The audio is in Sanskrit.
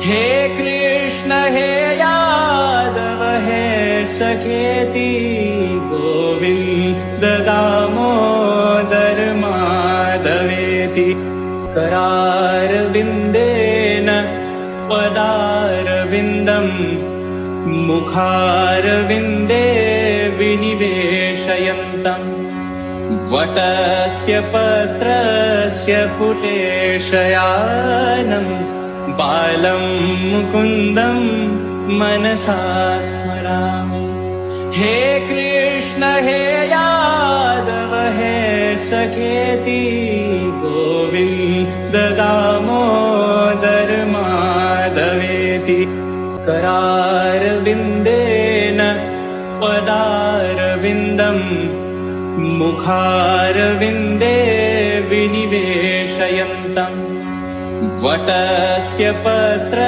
हे कृष्ण हे यादव हे सखेति गोविंद दामोदर माधवेति करारविन्देन पदारविन्दम् मुखारविन्दे विनिवेशयन्तम् वटस्य पत्रस्य पुटे शयानम् बालं मुकुन्दं मनसा स्मरामि। हे कृष्ण हे यादव हे सखेति गोविंद दामोदर माधवेति करारविन्देन पदारविन्दम् मुखारविन्दे विनिवेशयन्तम् वटस्य पत्र